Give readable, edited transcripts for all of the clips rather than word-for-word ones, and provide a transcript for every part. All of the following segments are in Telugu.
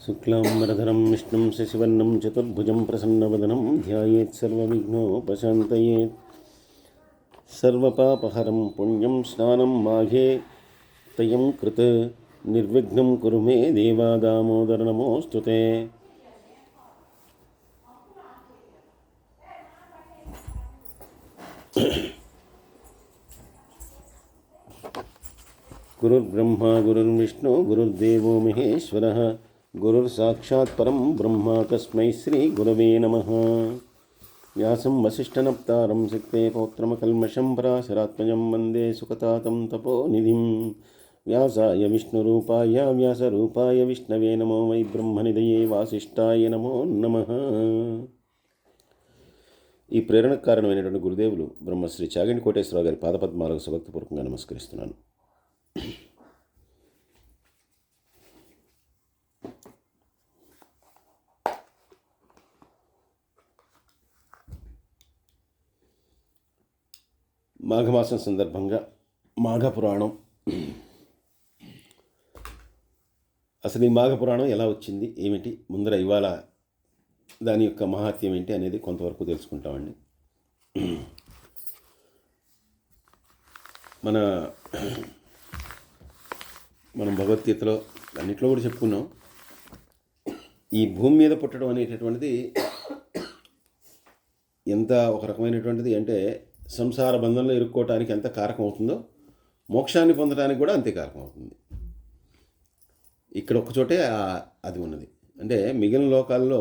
శుక్లాంబరధరం విష్ణుం శశివర్ణం చతుర్భుజం ప్రసన్నవదనం ధ్యాయేత్ సర్వవిఘ్నోపశాంతయేత్. సర్వపాపహరం పుణ్యం స్నానం మాఘే తయం కృత్ నిర్విఘ్నం కురు మే దేవా దామోదర నమోస్తుతే. గురుర్బ్రహ్మ గురుర్విష్ణు గురుర్దేవో మహేశ్వరః గురుర్సాక్షాత్ పరం బ్రహ్మ తస్మై శ్రీ గురవే నమః. వ్యాసం వసిష్ఠనప్తారం శక్తే పౌత్రమకల్మషం పరాశరాత్మజం వందే సుఖతాతం తపోనిధిం. వ్యాసాయ విష్ణురూపాయ వ్యాసరూపాయ విష్ణవే నమో వై బ్రహ్మనిధయే వాసిష్ఠాయ నమో నమః. ఈ ప్రేరణకు కారణమైనటువంటి గురుదేవులు బ్రహ్మశ్రీ చాగంటి కోటేశ్వరరావు గారి పాదపద్మాలకు సభక్తిపూర్వకంగా నమస్కరిస్తున్నాను. మాఘమాసం సందర్భంగా మాఘపురాణం, అసలు ఈ మాఘపురాణం ఎలా వచ్చింది, ఏమిటి, ముందర ఇవాళ దాని యొక్క మహాత్యం ఏంటి అనేది కొంతవరకు తెలుసుకుంటామండి. మనం భగవద్గీతలో అన్నింటిలో కూడా చెప్పుకున్నాం. ఈ భూమి మీద పుట్టడం అనేటటువంటిది ఎంత ఒక రకమైనటువంటిది అంటే సంసార బంధంలో ఇరుక్కోవటానికి ఎంత కారకం అవుతుందో మోక్షాన్ని పొందడానికి కూడా అంతే కారకం అవుతుంది. ఇక్కడ ఒక్కచోటే అది ఉన్నది. అంటే మిగిలిన లోకాల్లో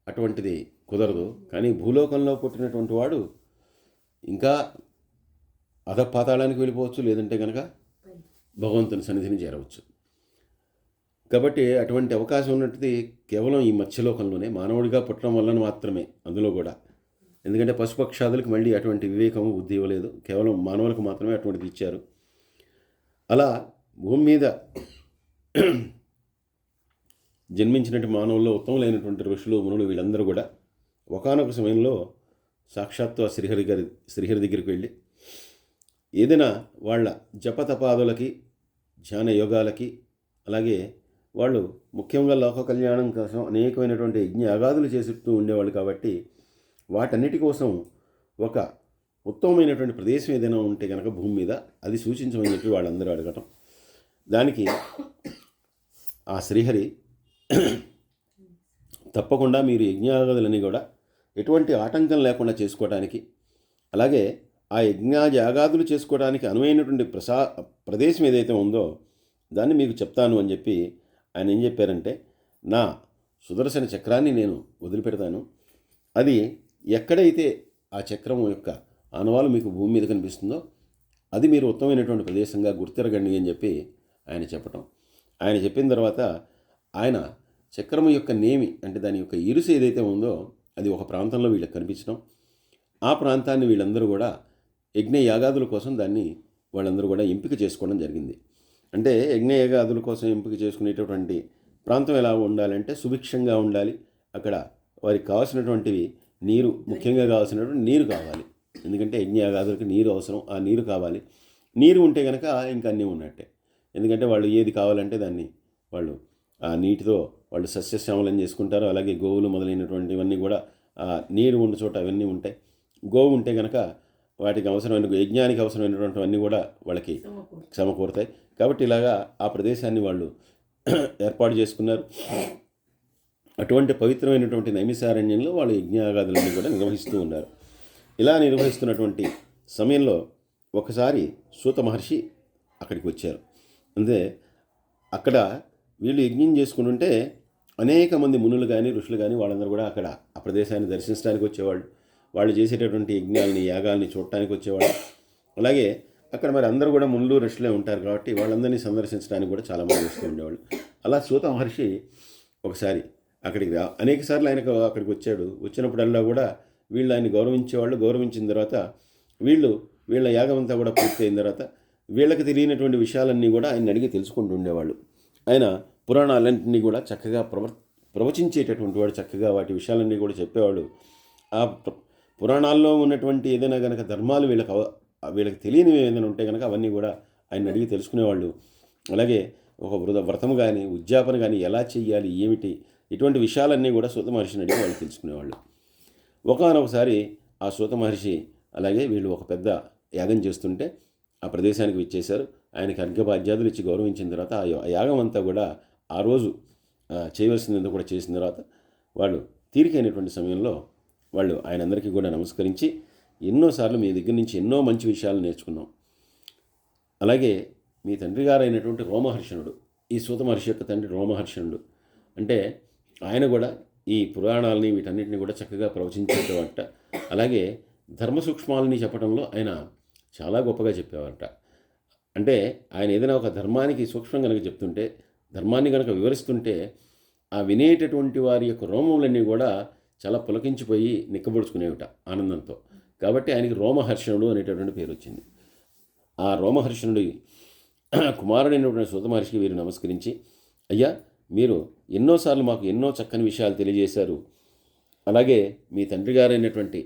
అటువంటిది కుదరదు, కానీ భూలోకంలో పుట్టినటువంటి వాడు ఇంకా అధపాతాళానికి వెళ్ళిపోవచ్చు, లేదంటే కనుక భగవంతుని సన్నిధిని చేరవచ్చు. కాబట్టి అటువంటి అవకాశం ఉన్నది కేవలం ఈ మత్స్యలోకంలోనే, మానవుడిగా పుట్టడం వలన మాత్రమే. అందులో కూడా ఎందుకంటే పశుపక్షాదులకు మళ్ళీ అటువంటి వివేకము బుద్ధి ఇవ్వలేదు, కేవలం మానవులకు మాత్రమే అటువంటిది ఇచ్చారు. అలా భూమి మీద జన్మించినటువంటి మానవుల్లో ఉత్తములైనటువంటి ఋషులు మునులు వీళ్ళందరూ కూడా ఒకానొక సమయంలో సాక్షాత్తు ఆ శ్రీహరి దగ్గరికి వెళ్ళి ఏదైనా వాళ్ళ జపతపాదులకి, ధ్యాన యోగాలకి, అలాగే వాళ్ళు ముఖ్యంగా లోక కళ్యాణం కోసం అనేకమైనటువంటి యజ్ఞ యాగాదులు చేస్తూ ఉండేవాళ్ళు. కాబట్టి వాటన్నిటి కోసం ఒక ఉత్తమమైనటువంటి ప్రదేశం ఏదైనా ఉంటే కనుక భూమి మీద అది సూచించమని చెప్పి వాళ్ళందరూ అడగటం, దానికి ఆ శ్రీహరి తప్పకుండా మీరు యజ్ఞయాగాదులన్నీ కూడా ఎటువంటి ఆటంకం లేకుండా చేసుకోవడానికి, అలాగే ఆ యజ్ఞయాగాదులు చేసుకోవడానికి అనువైనటువంటి ప్రదేశం ఏదైతే ఉందో దాన్ని మీకు చెప్తాను అని చెప్పి ఆయన ఏం చెప్పారంటే, నా సుదర్శన చక్రాన్ని నేను వదిలిపెడతాను, అది ఎక్కడైతే ఆ చక్రం యొక్క ఆనవాలు మీకు భూమి మీద కనిపిస్తుందో అది మీరు ఉత్తమమైనటువంటి ప్రదేశంగా గుర్తిరగండి అని చెప్పి ఆయన చెప్పటం. ఆయన చెప్పిన తర్వాత ఆయన చక్రము యొక్క నేమి అంటే దాని యొక్క ఇరుసు ఏదైతే ఉందో అది ఒక ప్రాంతంలో వీళ్ళకి కనిపించడం, ఆ ప్రాంతాన్ని వీళ్ళందరూ కూడా యజ్ఞ యాగాదుల కోసం దాన్ని వాళ్ళందరూ కూడా ఎంపిక చేసుకోవడం జరిగింది. అంటే యజ్ఞ యాగాదుల కోసం ఎంపిక చేసుకునేటటువంటి ప్రాంతం ఎలా ఉండాలంటే సుభిక్షంగా ఉండాలి. అక్కడ వారికి కావాల్సినటువంటివి నీరు, ముఖ్యంగా కావాల్సినటువంటి నీరు కావాలి. ఎందుకంటే యజ్ఞయాగాదులకి నీరు అవసరం, ఆ నీరు కావాలి. నీరు ఉంటే కనుక ఇంకా అన్నీ ఉన్నట్టే. ఎందుకంటే వాళ్ళు ఏది కావాలంటే దాన్ని వాళ్ళు ఆ నీటితో వాళ్ళు సస్యశ్యామలం చేసుకుంటారు. అలాగే గోవులు మొదలైనటువంటివన్నీ కూడా ఆ నీరు ఉన్న చోట అవన్నీ ఉంటాయి. గోవు ఉంటే కనుక వాటికి అవసరమైన యజ్ఞానికి అవసరమైనటువంటివన్నీ కూడా వాళ్ళకి సమకూరుతాయి. కాబట్టి ఇలాగా ఆ ప్రదేశాన్ని వాళ్ళు ఏర్పాటు చేసుకున్నారు. అటువంటి పవిత్రమైనటువంటి నైమిసారణ్యంలో వాళ్ళు యజ్ఞయాగాదులన్నీ కూడా నిర్వహిస్తూ ఉన్నారు. ఇలా నిర్వహిస్తున్నటువంటి సమయంలో ఒకసారి సూత మహర్షి అక్కడికి వచ్చారు. అంటే అక్కడ వీళ్ళు యజ్ఞం చేసుకుంటుంటే అనేక మంది మునులు కానీ ఋషులు కానీ వాళ్ళందరూ కూడా అక్కడ ఆ ప్రదేశాన్ని దర్శించడానికి వచ్చేవాళ్ళు. వాళ్ళు చేసేటటువంటి యజ్ఞాలని యాగాల్ని చూడటానికి వచ్చేవాళ్ళు. అలాగే అక్కడ మరి అందరూ కూడా మునులు ఋషులే ఉంటారు కాబట్టి వాళ్ళందరినీ సందర్శించడానికి కూడా చాలామంది వస్తూ ఉండేవాళ్ళు. అలా సూత మహర్షి ఒకసారి అక్కడికి అనేక సార్లు ఆయనకు అక్కడికి వచ్చాడు. వచ్చినప్పుడల్లా కూడా వీళ్ళు ఆయన గౌరవించేవాళ్ళు. గౌరవించిన తర్వాత వీళ్ళ యాగం అంతా కూడా పూర్తి అయిన తర్వాత వీళ్ళకి తెలియనటువంటి విషయాలన్నీ కూడా ఆయన అడిగి తెలుసుకుంటూ ఉండేవాళ్ళు. ఆయన పురాణాలన్నింటినీ కూడా చక్కగా ప్రవచించేటటువంటి వాడు, చక్కగా వాటి విషయాలన్నీ కూడా చెప్పేవాడు. ఆ పురాణాల్లో ఉన్నటువంటి ఏదైనా కనుక ధర్మాలు వీళ్ళకి తెలియనివి ఏదైనా ఉంటే కనుక అవన్నీ కూడా ఆయన అడిగి తెలుసుకునేవాళ్ళు. అలాగే ఒక వ్రతం కానీ ఉద్యాపన కానీ ఎలా చెయ్యాలి, ఏమిటి, ఇటువంటి విషయాలన్నీ కూడా సూత మహర్షిని అడిగి వాళ్ళు తెలుసుకునేవాళ్ళు. ఒకానొకసారి ఆ సూత మహర్షి అలాగే వీళ్ళు ఒక పెద్ద యాగం చేస్తుంటే ఆ ప్రదేశానికి విచ్చేశారు. ఆయనకి అర్ఘ్యపాద్యాదులు ఇచ్చి గౌరవించిన తర్వాత ఆ యాగం అంతా కూడా ఆ రోజు చేయవలసిందంతా కూడా చేసిన తర్వాత వాళ్ళు తీరికైనటువంటి సమయంలో వాళ్ళు ఆయనందరికీ కూడా నమస్కరించి, ఎన్నోసార్లు మీ దగ్గర నుంచి ఎన్నో మంచి విషయాలు నేర్చుకున్నాం. అలాగే మీ తండ్రి గారైనటువంటి రోమహర్షణుడు, ఈ సూత మహర్షి యొక్క తండ్రి రోమహర్షణుడు, అంటే ఆయన కూడా ఈ పురాణాలని వీటన్నిటిని కూడా చక్కగా ప్రవచించేటవాట. అలాగే ధర్మ సూక్ష్మాలని చెప్పడంలో ఆయన చాలా గొప్పగా చెప్పేవారట. అంటే ఆయన ఏదైనా ఒక ధర్మానికి సూక్ష్మం కనుక చెప్తుంటే, ధర్మాన్ని కనుక వివరిస్తుంటే ఆ వినేటటువంటి వారి యొక్క రోమములన్నీ కూడా చాలా పులకించిపోయి నిక్కబొడుచుకునేవిట ఆనందంతో. కాబట్టి ఆయనకి రోమహర్షణుడు అనేటటువంటి పేరు వచ్చింది. ఆ రోమహర్షణుడి కుమారుడైనటువంటి సూత మహర్షికి వీరు నమస్కరించి, అయ్యా మీరు ఎన్నోసార్లు మాకు ఎన్నో చక్కని విషయాలు తెలియజేశారు. అలాగే మీ తండ్రి గారైనటువంటి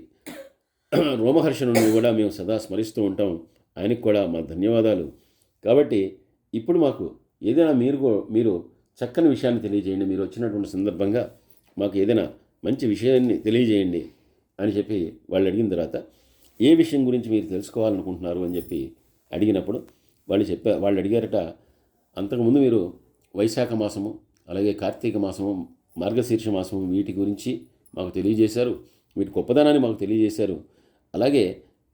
రోమహర్షణుడిని కూడా మేము సదా స్మరిస్తూ ఉంటాం. ఆయనకు కూడా మా ధన్యవాదాలు. కాబట్టి ఇప్పుడు మాకు ఏదైనా మీరు చక్కని విషయాన్ని తెలియజేయండి. మీరు వచ్చినటువంటి సందర్భంగా మాకు ఏదైనా మంచి విషయాన్ని తెలియజేయండి అని చెప్పి వాళ్ళు అడిగిన తర్వాత, ఏ విషయం గురించి మీరు తెలుసుకోవాలనుకుంటున్నారు అని చెప్పి అడిగినప్పుడు వాళ్ళు అడిగారట, అంతకుముందు మీరు వైశాఖ మాసము, అలాగే కార్తీక మాసము, మార్గశీర్ష మాసము, వీటి గురించి మాకు తెలియజేశారు. వీటి గొప్పదనాన్ని మాకు తెలియజేశారు. అలాగే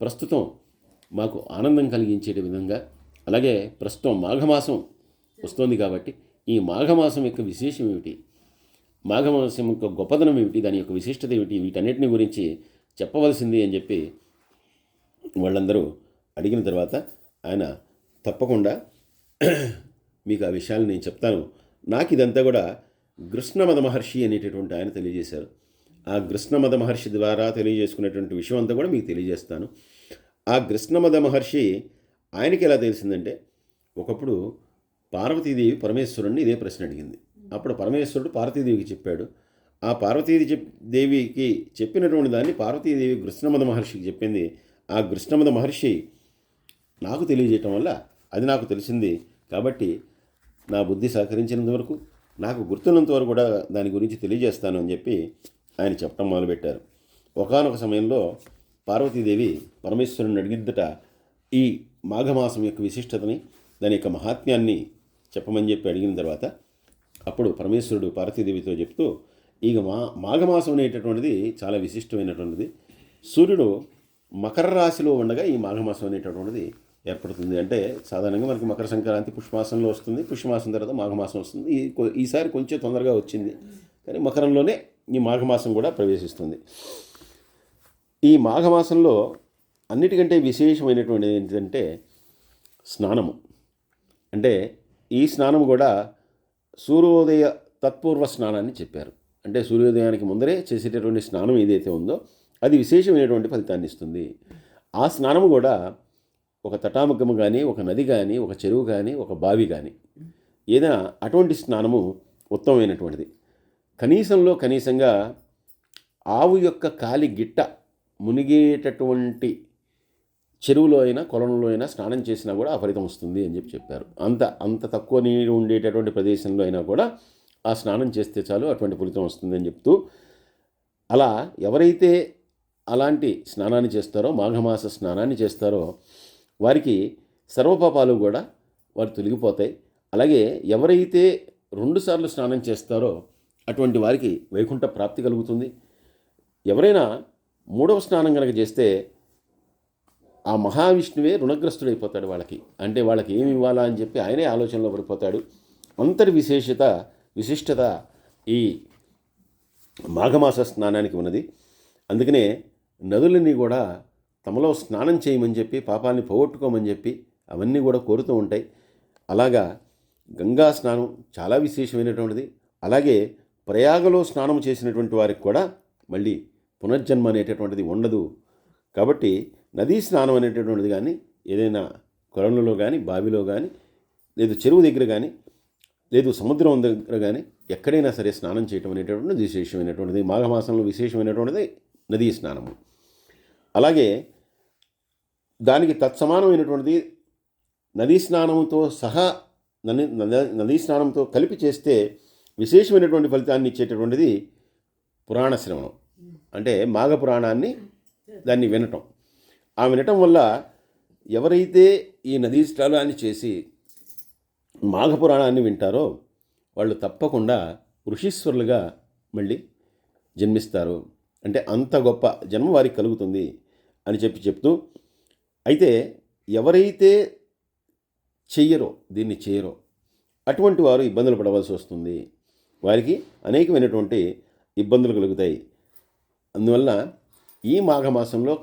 ప్రస్తుతం మాకు ఆనందం కలిగించే విధంగా, అలాగే ప్రస్తుతం మాఘమాసం వస్తోంది కాబట్టి ఈ మాఘమాసం యొక్క విశేషం ఏమిటి, మాఘమాసం యొక్క గొప్పదనం ఏమిటి, దాని యొక్క విశిష్టత ఏమిటి, వీటన్నిటిని గురించి చెప్పవలసింది అని చెప్పి వాళ్ళందరూ అడిగిన తర్వాత ఆయన తప్పకుండా మీకు ఆ విషయాలు నేను చెప్తాను. నాకు ఇదంతా కూడా గృష్ణమద మహర్షి అనేటటువంటి ఆయన తెలియజేశారు. ఆ గృష్ణమద మహర్షి ద్వారా తెలియజేసుకునేటువంటి విషయం అంతా కూడా మీకు తెలియజేస్తాను. ఆ గృష్ణమద మహర్షి ఆయనకి ఎలా తెలిసిందంటే, ఒకప్పుడు పార్వతీదేవి పరమేశ్వరుణ్ణి ఇదే ప్రశ్న అడిగింది. అప్పుడు పరమేశ్వరుడు పార్వతీదేవికి చెప్పాడు. ఆ పార్వతీదేవికి చెప్పినటువంటి దాన్ని పార్వతీదేవి గృష్ణమద మహర్షికి చెప్పింది. ఆ గృష్ణమద మహర్షి నాకు తెలియజేయటం వల్ల అది నాకు తెలిసింది. కాబట్టి నా బుద్ధి సహకరించినంత వరకు, నాకు గుర్తున్నంత వరకు కూడా దాని గురించి తెలియజేస్తాను అని చెప్పి ఆయన చెప్పడం మొదలుపెట్టారు. ఒకానొక సమయంలో పార్వతీదేవి పరమేశ్వరుని అడిగిద్దట, ఈ మాఘమాసం యొక్క విశిష్టతని, దాని యొక్క మహాత్మ్యాన్ని చెప్పమని చెప్పి అడిగిన తర్వాత అప్పుడు పరమేశ్వరుడు పార్వతీదేవితో చెప్తూ, ఇక మాఘమాసం అనేటటువంటిది చాలా విశిష్టమైనటువంటిది. సూర్యుడు మకర రాశిలో ఉండగా ఈ మాఘమాసం అనేటటువంటిది ఏర్పడుతుంది. అంటే సాధారణంగా మనకి మకర సంక్రాంతి పుష్యమాసంలో వస్తుంది, పుష్యమాసం తర్వాత మాఘమాసం వస్తుంది. ఈసారి కొంచెం తొందరగా వచ్చింది, కానీ మకరంలోనే ఈ మాఘమాసం కూడా ప్రవేశిస్తుంది. ఈ మాఘమాసంలో అన్నిటికంటే విశేషమైనటువంటిది ఏంటంటే స్నానము. అంటే ఈ స్నానం కూడా సూర్యోదయ తత్పూర్వ స్నానాన్ని చెప్పారు. అంటే సూర్యోదయానికి ముందరే చేసేటటువంటి స్నానం ఏదైతే ఉందో అది విశేషమైనటువంటి ఫలితాన్ని ఇస్తుంది. ఆ స్నానము కూడా ఒక తటాముఖము కానీ, ఒక నది కానీ, ఒక చెరువు కానీ, ఒక బావి కానీ, ఏదైనా అటువంటి స్నానము ఉత్తమమైనటువంటిది. కనీసంగా ఆవు యొక్క కాలి గిట్ట మునిగేటటువంటి చెరువులో అయినా కొలంలో అయినా స్నానం చేసినా కూడా ఆ ఫలితం వస్తుంది అని చెప్పారు. అంత తక్కువ నీరు ఉండేటటువంటి ప్రదేశంలో అయినా కూడా ఆ స్నానం చేస్తే చాలు అటువంటి ఫలితం వస్తుందని చెప్తూ, అలా ఎవరైతే అలాంటి స్నానాన్ని చేస్తారో, మాఘమాస స్నానాన్ని చేస్తారో, వారికి సర్వపాపాలు కూడా వారు తొలగిపోతాయి. అలాగే ఎవరైతే 2 సార్లు స్నానం చేస్తారో అటువంటి వారికి వైకుంఠ ప్రాప్తి కలుగుతుంది. ఎవరైనా 3వ స్నానం కనుక చేస్తే ఆ మహావిష్ణువే రుణగ్రస్తుడైపోతాడు వాళ్ళకి. అంటే వాళ్ళకి ఏమి ఇవ్వాలా అని చెప్పి ఆయనే ఆలోచనలో పడిపోతాడు. అంతటి విశిష్టత ఈ మాఘమాస స్నానానికి ఉన్నది. అందుకనే నదులన్నీ కూడా తమలో స్నానం చేయమని చెప్పి, పాపాన్ని పోగొట్టుకోమని చెప్పి అవన్నీ కూడా కోరుతూ ఉంటాయి. అలాగా గంగా స్నానం చాలా విశేషమైనటువంటిది. అలాగే ప్రయాగలో స్నానం చేసినటువంటి వారికి కూడా మళ్ళీ పునర్జన్మ అనేటటువంటిది ఉండదు. కాబట్టి నదీ స్నానం అనేటటువంటిది కానీ, ఏదైనా కొలంలో కానీ, బావిలో కానీ, లేదు చెరువు దగ్గర కానీ, లేదు సముద్రం దగ్గర కానీ, ఎక్కడైనా సరే స్నానం చేయటం అనేటటువంటిది విశేషమైనటువంటిది. మాఘమాసంలో విశేషమైనటువంటిది నదీ స్నానము. అలాగే దానికి తత్సమానమైనటువంటిది నదీ స్నానంతో సహా నదీ స్నానంతో కలిపి చేస్తే విశేషమైనటువంటి ఫలితాన్ని ఇచ్చేటటువంటిది పురాణ శ్రవణం. అంటే మాఘ పురాణాన్ని దాన్ని వినటం. ఆ వినటం వల్ల ఎవరైతే ఈ నదీ స్నానాన్ని చేసి మాఘ పురాణాన్ని వింటారో వాళ్ళు తప్పకుండా ఋషీశ్వరులుగా మళ్ళీ జన్మిస్తారు. అంటే అంత గొప్ప జన్మ వారికి కలుగుతుంది అని చెప్తూ, అయితే ఎవరైతే దీన్ని చెయ్యరో అటువంటి వారు ఇబ్బందులు పడవలసి వస్తుంది. వారికి అనేకమైనటువంటి ఇబ్బందులు కలుగుతాయి. అందువల్ల ఈ మాఘమాసంలో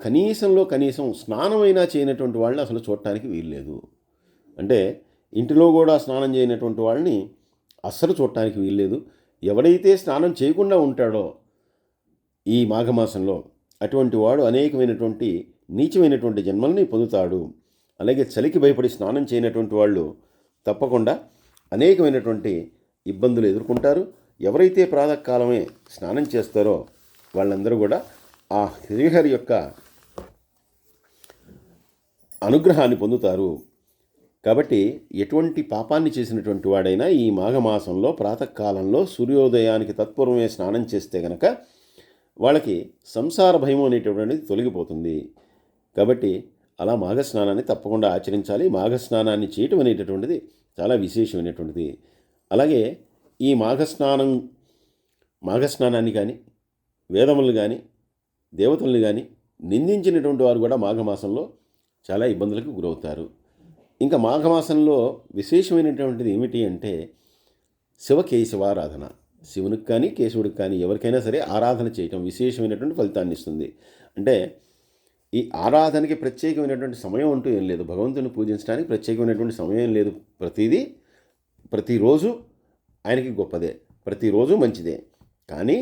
కనీసం స్నానమైనా చేయనటువంటి వాళ్ళని అసలు చూడటానికి వీల్లేదు. అంటే ఇంటిలో కూడా స్నానం చేయనటువంటి వాళ్ళని అస్సలు చూడటానికి వీల్లేదు. ఎవడైతే స్నానం చేయకుండా ఉంటాడో ఈ మాఘమాసంలో అటువంటి వాడు అనేకమైనటువంటి నీచమైనటువంటి జన్మల్ని పొందుతాడు. అలాగే చలికి భయపడి స్నానం చేయనటువంటి వాళ్ళు తప్పకుండా అనేకమైనటువంటి ఇబ్బందులు ఎదుర్కొంటారు. ఎవరైతే ప్రాతకాలమే స్నానం చేస్తారో వాళ్ళందరూ కూడా ఆ శ్రీహరి యొక్క అనుగ్రహాన్ని పొందుతారు. కాబట్టి ఎటువంటి పాపాన్ని చేసినటువంటి వాడైనా ఈ మాఘమాసంలో ప్రాతకాలంలో సూర్యోదయానికి తత్పూర్వమే స్నానం చేస్తే గనక వాళ్ళకి సంసార భయం అనేటటువంటిది తొలగిపోతుంది. కాబట్టి అలా మాఘస్నానాన్ని తప్పకుండా ఆచరించాలి. మాఘస్నానాన్ని చేయటం అనేటటువంటిది చాలా విశేషమైనటువంటిది. అలాగే ఈ మాఘస్నానాన్ని కానీ వేదములను కానీ దేవతల్ని కానీ నిందించినటువంటి వారు కూడా మాఘమాసంలో చాలా ఇబ్బందులకు గురవుతారు. ఇంకా మాఘమాసంలో విశేషమైనటువంటిది ఏమిటి అంటే శివకేశవారాధన. శివునికి కానీ కేశవుడికి కానీ ఎవరికైనా సరే ఆరాధన చేయటం విశేషమైనటువంటి ఫలితాన్ని ఇస్తుంది. అంటే ఈ ఆరాధనకి ప్రత్యేకమైనటువంటి సమయం అంటూ ఏం లేదు. భగవంతుని పూజించడానికి ప్రత్యేకమైనటువంటి సమయం లేదు. ప్రతిరోజు ఆయనకి గొప్పదే, ప్రతిరోజు మంచిదే. కానీ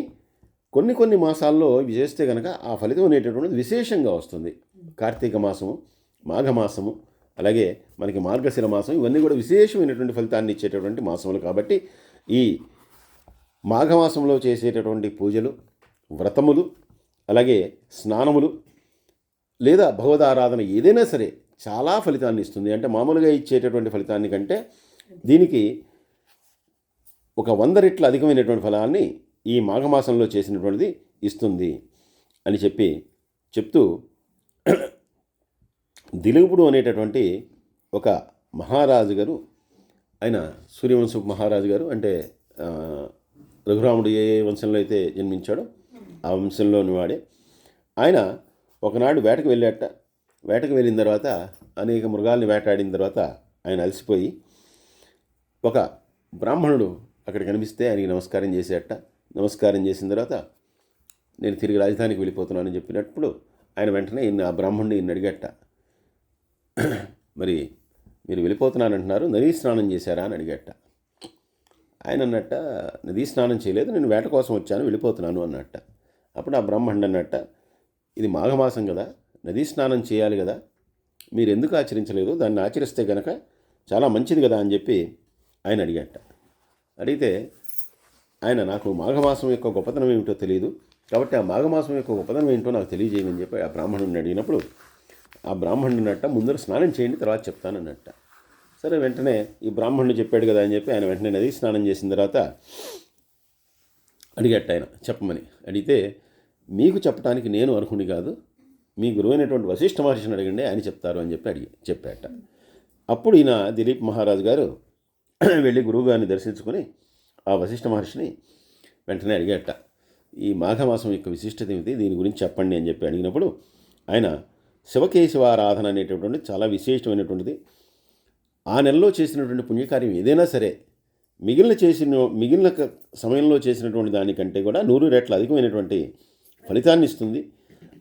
కొన్ని మాసాల్లో ఇవి చేస్తే కనుక ఆ ఫలితం అనేటటువంటిది విశేషంగా వస్తుంది. కార్తీక మాసము, మాఘమాసము, అలాగే మనకి మార్గశిర మాసం, ఇవన్నీ కూడా విశేషమైనటువంటి ఫలితాన్ని ఇచ్చేటటువంటి మాసములు. కాబట్టి ఈ మాఘమాసంలో చేసేటటువంటి పూజలు, వ్రతములు, అలాగే స్నానములు లేదా భగవదారాధన ఏదైనా సరే చాలా ఫలితాన్ని ఇస్తుంది. అంటే మామూలుగా ఇచ్చేటటువంటి ఫలితాన్ని కంటే దీనికి ఒక 100 రెట్లు అధికమైనటువంటి ఫలాన్ని ఈ మాఘమాసంలో చేసినటువంటిది ఇస్తుంది అని చెప్తూ దిలీపుడు అనేటటువంటి ఒక మహారాజు గారు, ఆయన సూర్యవంశపు మహారాజు గారు, అంటే రఘురాముడు ఏ వంశంలో అయితే జన్మించాడో ఆ వంశంలోని వాడే. ఆయన ఒకనాడు వేటకు వెళ్ళాట. వేటకు వెళ్ళిన తర్వాత అనేక మృగాల్ని వేటాడిన తర్వాత ఆయన అలసిపోయి ఒక బ్రాహ్మణుడు అక్కడ కనిపిస్తే ఆయనకి నమస్కారం చేసేట. నమస్కారం చేసిన తర్వాత నేను తిరిగి రాజధానికి వెళ్ళిపోతున్నానని చెప్పినప్పుడు ఆయన వెంటనే ఆ బ్రాహ్మణుడిని అడిగట, మరి మీరు వెళ్ళిపోతున్నానంటున్నారు, నదీ స్నానం చేశారా అని అడిగట. ఆయన అన్నట్ట, నదీ స్నానం చేయలేదు, నేను వేట కోసం వచ్చాను, వెళ్ళిపోతున్నాను అన్నట్ట. అప్పుడు ఆ బ్రాహ్మణుడు అన్నట్ట, ఇది మాఘమాసం కదా, నదీ స్నానం చేయాలి కదా, మీరు ఎందుకు ఆచరించలేదు, దాన్ని ఆచరిస్తే కనుక చాలా మంచిది కదా అని చెప్పి ఆయన అడిగట. అడిగితే ఆయన, నాకు మాఘమాసం యొక్క గొప్పతనం ఏమిటో తెలియదు, కాబట్టి ఆ మాఘమాసం యొక్క గొప్పతనం ఏంటో నాకు తెలియజేయమని చెప్పి ఆ బ్రాహ్మణుడిని అడిగినప్పుడు ఆ బ్రాహ్మణుడు అన్నట్ట, ముందర స్నానం చేయండి తర్వాత చెప్తానన్నట్ట. సరే, వెంటనే ఈ బ్రాహ్మణుడు చెప్పాడు కదా అని చెప్పి ఆయన వెంటనే నదీ స్నానం చేసిన తర్వాత అడిగట్ట ఆయన చెప్పమని. అడిగితే, మీకు చెప్పడానికి నేను అర్హుని కాదు, మీ గురువైనటువంటి వశిష్ఠ మహర్షిని అడగండి, ఆయన చెప్తారు అని చెప్పి చెప్పాట. అప్పుడు ఈయన దిలీప్ మహారాజు గారు వెళ్ళి గురువుగారిని దర్శించుకొని ఆ వశిష్ఠ మహర్షిని వెంటనే అడిగట, ఈ మాఘమాసం యొక్క విశిష్టత ఏమిటి, దీని గురించి చెప్పండి అని చెప్పి అడిగినప్పుడు ఆయన శివకేశవారాధన అనేటటువంటి చాలా విశేషమైనటువంటిది. ఆ నెలలో చేసినటువంటి పుణ్యకార్యం ఏదైనా సరే మిగిలిన సమయంలో చేసినటువంటి దానికంటే కూడా 100 రెట్ల అధికమైనటువంటి ఫలితాన్ని ఇస్తుంది.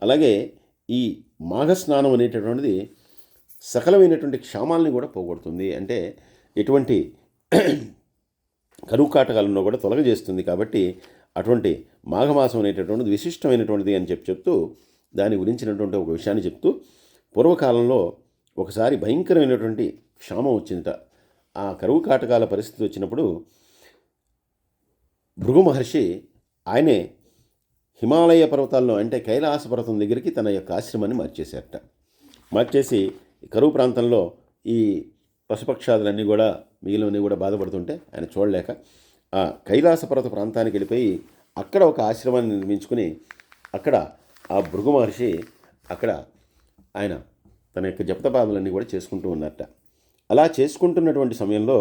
అలాగే ఈ మాఘస్నానం అనేటటువంటిది సకలమైనటువంటి క్షామాలని కూడా పోగొడుతుంది. అంటే ఎటువంటి కరువు కాటకాలను కూడా తొలగజేస్తుంది. కాబట్టి అటువంటి మాఘమాసం అనేటటువంటిది విశిష్టమైనటువంటిది అని చెప్తూ దాని గురించినటువంటి ఒక విషయాన్ని చెప్తూ, పూర్వకాలంలో ఒకసారి భయంకరమైనటువంటి క్షామం వచ్చిందట. ఆ కరువు కాటకాల పరిస్థితి వచ్చినప్పుడు భృగు మహర్షి ఆయనే హిమాలయ పర్వతాల్లో, అంటే కైలాస పర్వతం దగ్గరికి తన యొక్క ఆశ్రమాన్ని మార్చేశారట. మార్చేసి కరువు ప్రాంతంలో ఈ పశుపక్షాదులన్నీ కూడా మిగిలినవన్నీ కూడా బాధపడుతుంటే ఆయన చూడలేక ఆ కైలాస పర్వత ప్రాంతానికి వెళ్ళిపోయి అక్కడ ఒక ఆశ్రమాన్ని నిర్మించుకుని అక్కడ ఆ భృగు మహర్షి అక్కడ ఆయన తన యొక్క జపతపాదులన్నీ కూడా చేసుకుంటూ ఉన్నట్ట. అలా చేసుకుంటున్నటువంటి సమయంలో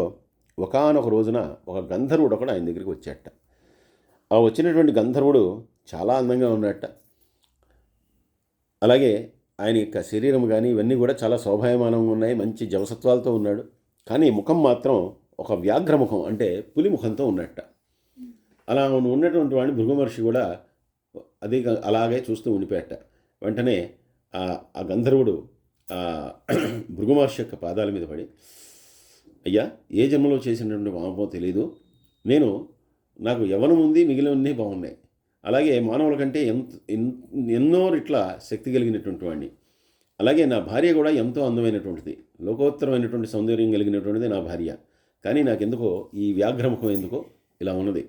ఒకానొక రోజున ఒక గంధర్వుడు ఒకడు ఆయన దగ్గరికి వచ్చాట. ఆ వచ్చినటువంటి గంధర్వుడు చాలా అందంగా ఉన్నట్ట. అలాగే ఆయన యొక్క శరీరం కానీ ఇవన్నీ కూడా చాలా శోభాయమానంగా ఉన్నాయి, మంచి జవసత్వాలతో ఉన్నాడు. కానీ ముఖం మాత్రం ఒక వ్యాఘ్రముఖం, అంటే పులి ముఖంతో ఉన్నట్ట. అలా ఉన్నటువంటి వాడిని భృగు మహర్షి కూడా అది అలాగే చూస్తూ ఉండిపోయాట. వెంటనే ఆ గంధర్వుడు భృగు మహర్షి యొక్క పాదాల మీద పడి, అయ్యా, ఏ జన్మలో చేసినటువంటి పాపమో తెలీదు, నాకు యవ్వనం ఉంది, మిగిలినవన్నీ బాగున్నాయి, అలాగే మానవుల కంటే ఎన్నో రెట్ల శక్తి కలిగినటువంటి వాడిని, అలాగే నా భార్య కూడా ఎంతో అందమైనటువంటిది, లోకోత్తరమైనటువంటి సౌందర్యం కలిగినటువంటిది నా భార్య, కానీ నాకెందుకో ఈ వ్యాఘ్రముఖం ఎందుకో ఇలా ఉన్నది,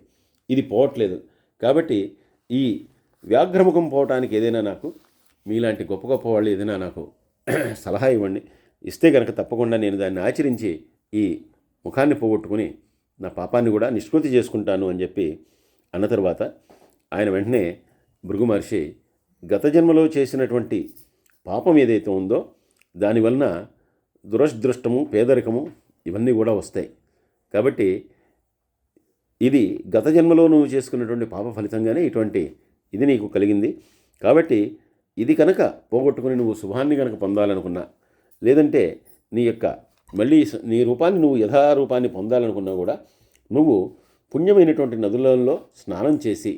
ఇది పోవట్లేదు. కాబట్టి ఈ వ్యాఘ్రముఖం పోవటానికి ఏదైనా నాకు మీలాంటి గొప్ప గొప్ప వాళ్ళు ఏదైనా నాకు సలహా ఇవ్వండి, ఇస్తే కనుక తప్పకుండా నేను దాన్ని ఆచరించి ఈ ముఖాన్ని పోగొట్టుకుని నా పాపాన్ని కూడా నిష్కృతి చేసుకుంటాను అని చెప్పి అన్న తర్వాత ఆయన వెంటనే భృగు మహర్షి గత జన్మలో చేసినటువంటి పాపం ఏదైతే ఉందో దానివలన దురదృష్టము, పేదరికము ఇవన్నీ కూడా వస్తాయి. కాబట్టి ఇది గత జన్మలో నువ్వు చేసుకున్నటువంటి పాప ఫలితంగానే ఇటువంటి ఇది నీకు కలిగింది. కాబట్టి ఇది కనుక పోగొట్టుకుని నువ్వు శుభాన్ని కనుక పొందాలనుకున్నా, లేదంటే నీ యొక్క మళ్ళీ నీ రూపాన్ని నువ్వు యథారూపాన్ని పొందాలనుకున్నా కూడా నువ్వు పుణ్యమైనటువంటి నదులలో స్నానం చేసి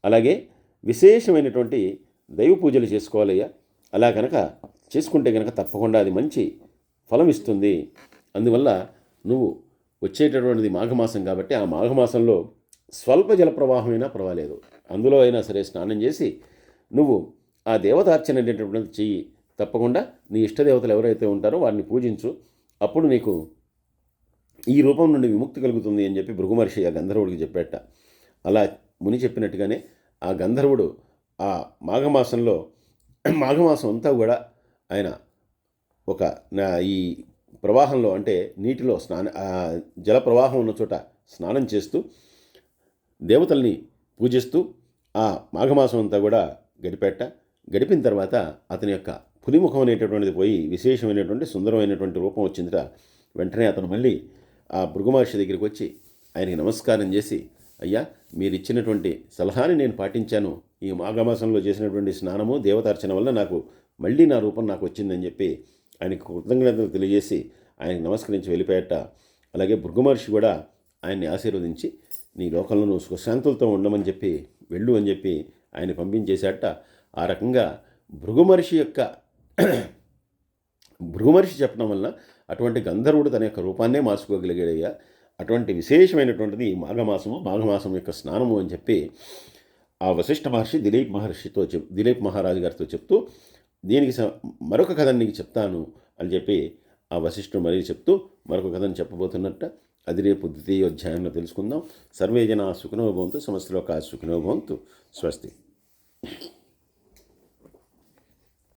అలాగే విశేషమైనటువంటి దైవ పూజలు చేసుకోవాలయ్యా. అలా కనుక చేసుకుంటే కనుక తప్పకుండా అది మంచి ఫలం ఇస్తుంది. అందువల్ల నువ్వు వచ్చేటటువంటిది మాఘమాసం కాబట్టి ఆ మాఘమాసంలో స్వల్ప జల ప్రవాహమైనా పర్వాలేదు, అందులో అయినా సరే స్నానం చేసి నువ్వు ఆ దేవతార్చన అనేటటువంటిది చెయ్యి. తప్పకుండా నీ ఇష్టదేవతలు ఎవరైతే ఉంటారో వారిని పూజించు, అప్పుడు నీకు ఈ రూపం నుండి విముక్తి కలుగుతుంది అని చెప్పి భృగు మహర్షి ఆ గంధర్వుడికి చెప్పాట. అలా ముని చెప్పినట్టుగానే ఆ గంధర్వుడు ఆ మాఘమాసం అంతా కూడా ఆయన ఈ ప్రవాహంలో, అంటే నీటిలో జల ప్రవాహం ఉన్న చోట స్నానం చేస్తూ దేవతల్ని పూజిస్తూ ఆ మాఘమాసం అంతా కూడా గడిపిన తర్వాత అతని యొక్క పులిముఖం అనేటటువంటిది పోయి విశేషమైనటువంటి సుందరమైనటువంటి రూపం వచ్చిందిట. వెంటనే అతను మళ్ళీ ఆ భృగు మహర్షి దగ్గరికి వచ్చి ఆయనకి నమస్కారం చేసి, అయ్యా, మీరు ఇచ్చినటువంటి సలహాని నేను పాటించాను, ఈ మాఘమాసంలో చేసినటువంటి స్నానము దేవతార్చన వల్ల నాకు మళ్ళీ నా రూపం నాకు వచ్చిందని చెప్పి ఆయనకు కృతజ్ఞతలు తెలియజేసి ఆయనకు నమస్కరించి వెళ్ళిపోయాట. అలాగే భృగు మహర్షి కూడా ఆయన్ని ఆశీర్వదించి నీ లోకంలో నువ్వు సుఖశాంతులతో ఉండమని చెప్పి వెళ్ళు అని చెప్పి ఆయన పంపించేశాట. ఆ రకంగా భృగు మహర్షి చెప్పడం వలన అటువంటి గంధర్వుడు తన యొక్క రూపాన్నే మార్చుకోగలిగాడయ్యా. అటువంటి విశేషమైనటువంటిది ఈ మాఘమాసం యొక్క స్నానము అని చెప్పి ఆ వశిష్ఠ మహర్షి దిలీప్ మహారాజు గారితో చెప్తూ, దీనికి మరొక కథను నీకు చెప్తాను అని చెప్పి ఆ వశిష్ఠుడు మరీ చెప్తూ మరొక కథను చెప్పబోతున్నట్ట. అది రేపు ద్వితీయోధ్యాయంలో తెలుసుకుందాం. సర్వే జనా సుఖినో భవంతు, సమస్తలోకా సుఖినో భవంతు. స్వస్తి.